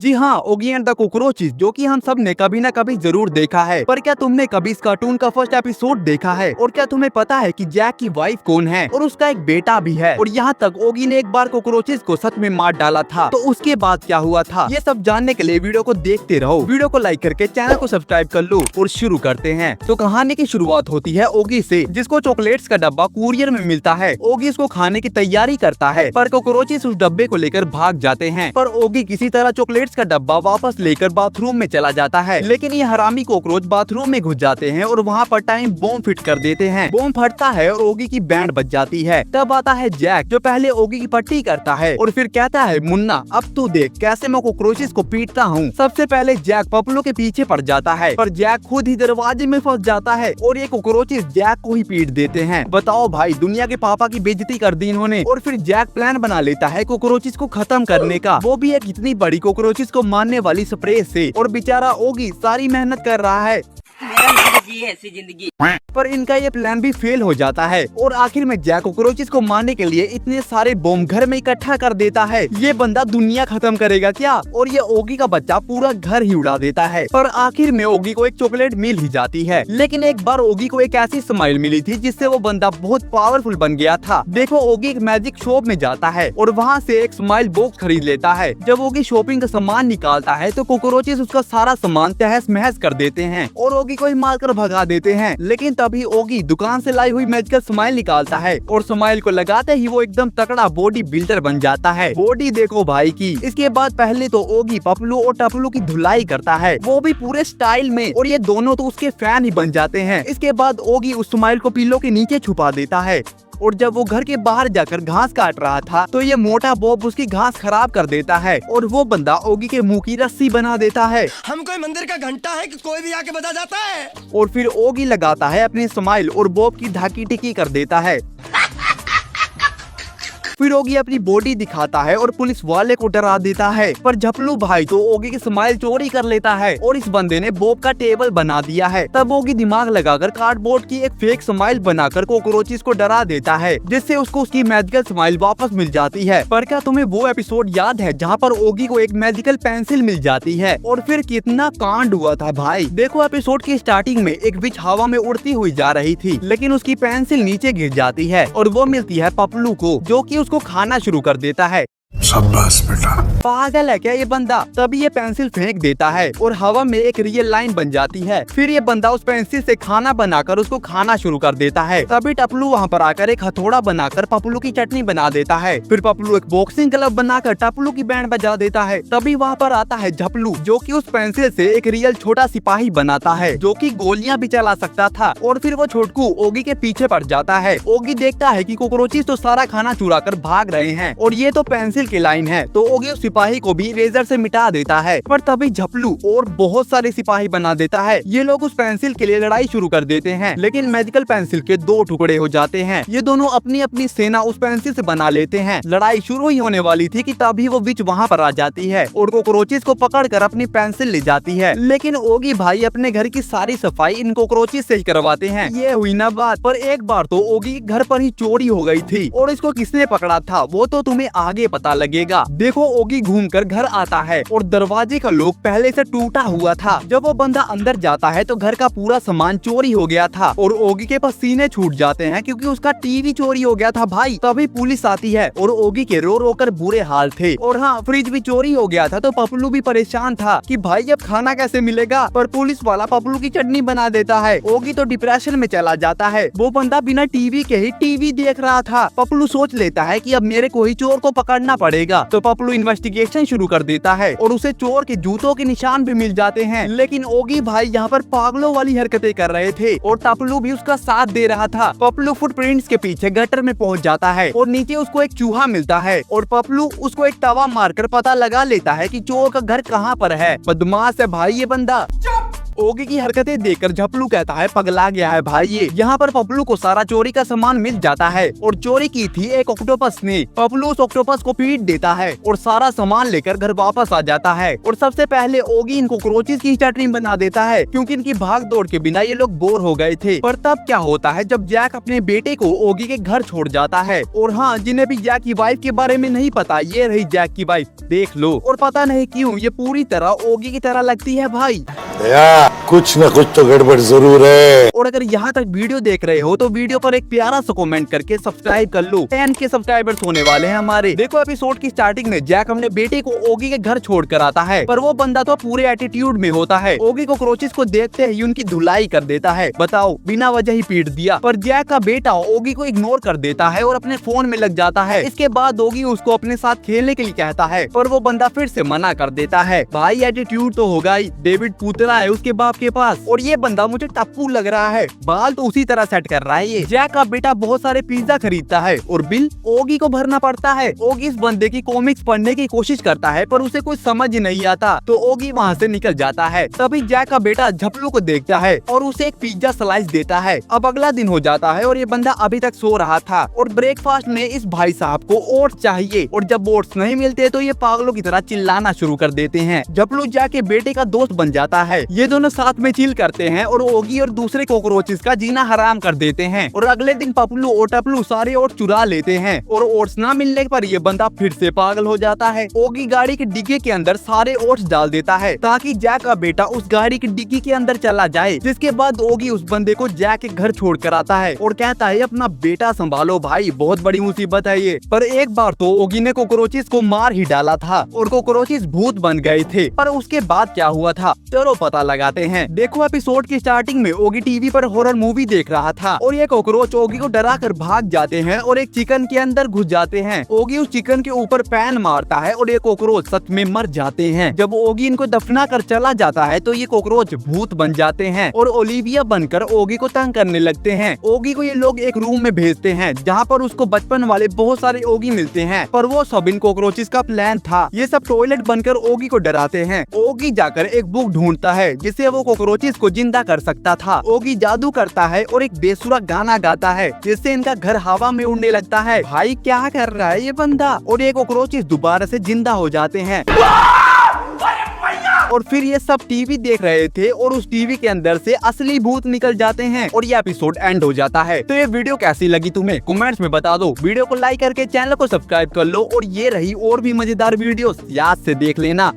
जी हाँ, ओगी and the cockroaches, जो कि हम सब ने कभी न कभी जरूर देखा है। पर क्या तुमने कभी इस कार्टून का फर्स्ट एपिसोड देखा है? और क्या तुम्हें पता है कि जैक की वाइफ कौन है और उसका एक बेटा भी है? और यहाँ तक ओगी ने एक बार कॉकरोचेस को सच में मार डाला था, तो उसके बाद क्या हुआ था, ये सब जानने के लिए वीडियो को देखते रहो। वीडियो को लाइक करके चैनल को सब्सक्राइब कर लो और शुरू करते हैं। तो कहानी की शुरुआत होती है ओगी से, जिसको चॉकलेट्स का डब्बा कुरियर में मिलता है। ओगी इसको खाने की तैयारी करता है, पर कॉकरोचेस उस डब्बे को लेकर भाग जाते हैं। पर ओगी किसी तरह चॉकलेट्स का डब्बा वापस लेकर बाथरूम में चला जाता है, लेकिन ये हरामी कॉकरोच बाथरूम में घुस जाते हैं और वहाँ पर टाइम बॉम्ब फिट कर देते हैं। बॉम्ब फटता है और ओगी की बैंड बज जाती है। तब आता है जैक, जो पहले ओगी की पट्टी करता है और फिर कहता है, मुन्ना अब तू देख कैसे मैं कॉकरोचेस को पीटता हूँ। सबसे पहले जैक पपलू के पीछे पड़ जाता है, पर जैक खुद ही दरवाजे में फंस जाता है और ये कॉकरोचेस जैक को ही पीट देते हैं। बताओ भाई, दुनिया के पापा की बेइज्जती कर दी इन्होंने। और फिर जैक प्लान बना लेता है कॉकरोचेस को खत्म करने का, वो भी एक इतनी बड़ी कॉकरोचेस को मारने वाली स्प्रे से। और बेचारा ओगी सारी मेहनत कर रहा है, ऐसी जिंदगी, पर इनका ये प्लान भी फेल हो जाता है। और आखिर में जैक कॉकरोचेस को मारने के लिए इतने सारे बॉम्ब घर में इकट्ठा कर देता है। ये बंदा दुनिया खत्म करेगा क्या? और ये ओगी का बच्चा पूरा घर ही उड़ा देता है। पर आखिर में ओगी को एक चॉकलेट मिल ही जाती है। लेकिन एक बार ओगी को एक ऐसी स्माइल मिली थी जिससे वो बंदा बहुत पावरफुल बन गया था। देखो, ओगी एक मैजिक शॉप में जाता है और वहाँ से एक स्माइल बॉक्स खरीद लेता है। जब ओगी शॉपिंग का सामान निकालता है तो कॉकरोचेस उसका सारा सामान तहस महस कर देते हैं और ओगी को ही मारकर भगा देते हैं। लेकिन तभी ओगी दुकान से लाई हुई मैजिकल स्माइल निकालता है और स्माइल को लगाते ही वो एकदम तगड़ा बॉडी बिल्डर बन जाता है। बॉडी देखो भाई की। इसके बाद पहले तो ओगी पपलू और टपलू की धुलाई करता है, वो भी पूरे स्टाइल में, और ये दोनों तो उसके फैन ही बन जाते हैं। इसके बाद ओगी उस स्माइल को पिल्लो के नीचे छुपा देता है और जब वो घर के बाहर जाकर घास काट रहा था तो ये मोटा बॉब उसकी घास खराब कर देता है और वो बंदा ओगी के मुंह की रस्सी बना देता है। हम कोई मंदिर का घंटा है कि कोई भी आके बजा जाता है। और फिर ओगी लगाता है अपनी स्माइल और बॉब की ढाकी टिकी कर देता है। फिर ओगी अपनी बॉडी दिखाता है और पुलिस वाले को डरा देता है। पर झपलू भाई तो ओगी की स्माइल चोरी कर लेता है और इस बंदे ने बॉब का टेबल बना दिया है। तब ओगी दिमाग लगाकर कार्डबोर्ड की एक फेक स्माइल बनाकर कॉकरोचेस को डरा देता है, जिससे उसको उसकी मैजिकल स्माइल वापस मिल जाती है। पर क्या तुम्हें वो एपिसोड याद है जहाँ पर ओगी को एक मैजिकल पेंसिल मिल जाती है? और फिर कितना कांड हुआ था भाई। देखो, एपिसोड की स्टार्टिंग में एक विच हवा में उड़ती हुई जा रही थी, लेकिन उसकी पेंसिल नीचे गिर जाती है और वो मिलती है पपलू को, जो कि उसको खाना शुरू कर देता है। शाबाश बेटा, पागल है क्या ये बंदा? तभी ये पेंसिल फेंक देता है और हवा में एक रियल लाइन बन जाती है। फिर ये बंदा उस पेंसिल से खाना बनाकर उसको खाना शुरू कर देता है। तभी टपलू वहाँ पर आकर एक हथौड़ा बनाकर पपलू की चटनी बना देता है। फिर पपलू एक बॉक्सिंग ग्लव बनाकर टपलू की बैंड बजा देता है। तभी वहाँ पर आता है झपलू, जो कि उस पेंसिल से एक रियल छोटा सिपाही बनाता है, जो कि गोलियां भी चला सकता था। और फिर वो छोटकू ओगी के पीछे पड़ जाता है। ओगी देखता है कि कॉकरोचेस तो सारा खाना चुरा कर भाग रहे हैं और ये तो पेंसिल की लाइन है, तो ओगी उस सिपाही को भी रेजर से मिटा देता है। पर तभी झपलू और बहुत सारे सिपाही बना देता है। ये लोग उस पेंसिल के लिए लड़ाई शुरू कर देते हैं, लेकिन मैजिकल पेंसिल के दो टुकड़े हो जाते हैं। ये दोनों अपनी अपनी सेना उस पेंसिल से बना लेते हैं। लड़ाई शुरू ही होने वाली थी कि तभी वो विच वहाँ पर आ जाती है और कॉकरोचेस को पकड़कर अपनी पेंसिल ले जाती है। लेकिन ओगी भाई अपने घर की सारी सफाई इन कॉकरोचेस से ही करवाते हैं। ये हुई ना बात। पर एक बार तो ओगी घर पर ही चोरी हो गई थी और इसको किसने पकड़ा था वो तो तुम्हें आगे पता लगेगा। देखो, ओगी घूमकर घर आता है और दरवाजे का लॉक पहले से टूटा हुआ था। जब वो बंदा अंदर जाता है तो घर का पूरा सामान चोरी हो गया था और ओगी के पसीने छूट जाते हैं क्योंकि उसका टीवी चोरी हो गया था भाई। तभी पुलिस आती है और ओगी के रो रो कर बुरे हाल थे। और हाँ, फ्रिज भी चोरी हो गया था तो पपलू भी परेशान था कि भाई अब खाना कैसे मिलेगा। पर पुलिस वाला पपलू की चटनी बना देता है। ओगी तो डिप्रेशन में चला जाता है। वो बंदा बिना टीवी के ही टीवी देख रहा था। पपलू सोच लेता है कि अब मेरे को ही चोर को पकड़ना पड़ेगा, तो पपलू इन्वेस्टिगेशन शुरू कर देता है और उसे चोर के जूतों के निशान भी मिल जाते हैं। लेकिन ओगी भाई यहाँ पर पागलों वाली हरकतें कर रहे थे और टपलू भी उसका साथ दे रहा था। पपलू फुटप्रिंट्स के पीछे गटर में पहुँच जाता है और नीचे उसको एक चूहा मिलता है और पपलू उसको एक तवा मारकर पता लगा लेता है कि चोर का घर कहाँ पर है। बदमाश है भाई ये बंदा। ओगी की हरकतें देखकर झपलू कहता है पगला गया है भाई ये। यहाँ पर पपलू को सारा चोरी का सामान मिल जाता है और चोरी की थी एक ऑक्टोपस ने। पपलू उस ऑक्टोपस को पीट देता है और सारा सामान लेकर घर वापस आ जाता है। और सबसे पहले ओगी इन कॉकरोचेस की चटनी बना देता है क्योंकि इनकी भाग दौड़ के बिना ये लोग बोर हो गए थे। पर तब क्या होता है जब जैक अपने बेटे को ओगी के घर छोड़ जाता है। और हाँ, जिन्हें भी जैक की वाइफ के बारे में नहीं पता, ये रही जैक की वाइफ, देख लो। और पता नहीं क्यों ये पूरी तरह ओगी की तरह लगती है भाई। कुछ न कुछ तो गड़बड़ जरूर है। और अगर यहाँ तक वीडियो देख रहे हो तो वीडियो पर एक प्यारा सा कमेंट करके सब्सक्राइब कर लो। 10 के सब्सक्राइबर्स होने वाले हैं हमारे। देखो एपिसोड की स्टार्टिंग में जैक अपने बेटे को ओगी के घर छोड़ कर आता है, पर वो बंदा तो पूरे एटीट्यूड में होता है। ओगी को कॉकरोचेस को देखते ही उनकी धुलाई कर देता है। बताओ, बिना वजह ही पीट दिया। पर जैक का बेटा ओगी को इग्नोर कर देता है और अपने फोन में लग जाता है। इसके बाद ओगी उसको अपने साथ खेलने के लिए कहता है, पर वो बंदा फिर से मना कर देता है। भाई एटीट्यूड तो होगा ही, डेविड पूतला है उसके बाप के पास। और ये बंदा मुझे टप्पू लग रहा है, बाल तो उसी तरह सेट कर रहा है ये। जैक का बेटा बहुत सारे पिज्जा खरीदता है और बिल ओगी को भरना पड़ता है। ओगी इस बंदे की कॉमिक्स पढ़ने की कोशिश करता है पर उसे कुछ समझ ही नहीं आता, तो ओगी वहाँ से निकल जाता है। तभी जैक का बेटा झपलू को देखता है और उसे एक पिज्जा स्लाइस देता है। अब अगला दिन हो जाता है और ये बंदा अभी तक सो रहा था और ब्रेकफास्ट में इस भाई साहब को ओट्स चाहिए। और जब ओट्स नहीं मिलते तो ये पागलों की तरह चिल्लाना शुरू कर देते हैं। झपलू जैक के बेटे का दोस्त बन जाता है। ये दोनों साथ में चिल करते हैं और ओगी और दूसरे कॉकरोचेस का जीना हराम कर देते हैं। और अगले दिन पपलू और टपलू सारे ओट्स चुरा लेते हैं और ओट्स ना मिलने पर ये बंदा फिर से पागल हो जाता है। ओगी गाड़ी के डिग्गी के अंदर सारे ओट्स डाल देता है ताकि जैक का बेटा उस गाड़ी की डिग्गी के अंदर चला जाए। जिसके बाद ओगी उस बंदे को जैक के घर छोड़ कर आता है और कहता है अपना बेटा संभालो भाई, बहुत बड़ी मुसीबत है ये। पर एक बार तो ओगी ने कॉकरोचेस को मार ही डाला था और कॉकरोचेस भूत बन गए थे। पर उसके बाद क्या हुआ था, चलो पता लगाते हैं। देखो एपिसोड की स्टार्टिंग में ओगी टीवी पर हॉरर मूवी देख रहा था और ये कॉकरोच ओगी को डरा कर भाग जाते हैं और एक चिकन के अंदर घुस जाते हैं। ओगी उस चिकन के ऊपर पैन मारता है और ये कॉकरोच सच में मर जाते हैं। जब ओगी इनको दफना कर चला जाता है तो ये कॉकरोच भूत बन जाते हैं और ओलिविया बनकर ओगी को तंग करने लगते हैं। ओगी को ये लोग एक रूम में भेजते हैं जहाँ पर उसको बचपन वाले बहुत सारे ओगी मिलते हैं, पर वो सब इन कॉकरोचेस का प्लान था। ये सब टॉयलेट बनकर ओगी को डराते हैं। ओगी जाकर एक बुक ढूंढता है जिससे वो कॉकरोचेस को जिंदा कर सकता था। ओगी जादू करता है और एक बेसुरा गाना गाता है जिससे इनका घर हवा में उड़ने लगता है। भाई क्या कर रहा है ये बंदा। और ये कॉकरोचेस दोबारा से जिंदा हो जाते हैं। और फिर ये सब टीवी देख रहे थे और उस टीवी के अंदर से असली भूत निकल जाते हैं और ये एपिसोड एंड हो जाता है। तो ये वीडियो कैसी लगी तुम्हें कमेंट्स में बता दो। वीडियो को लाइक करके चैनल को सब्सक्राइब कर लो और ये रही और भी मजेदार वीडियोस, याद से देख लेना।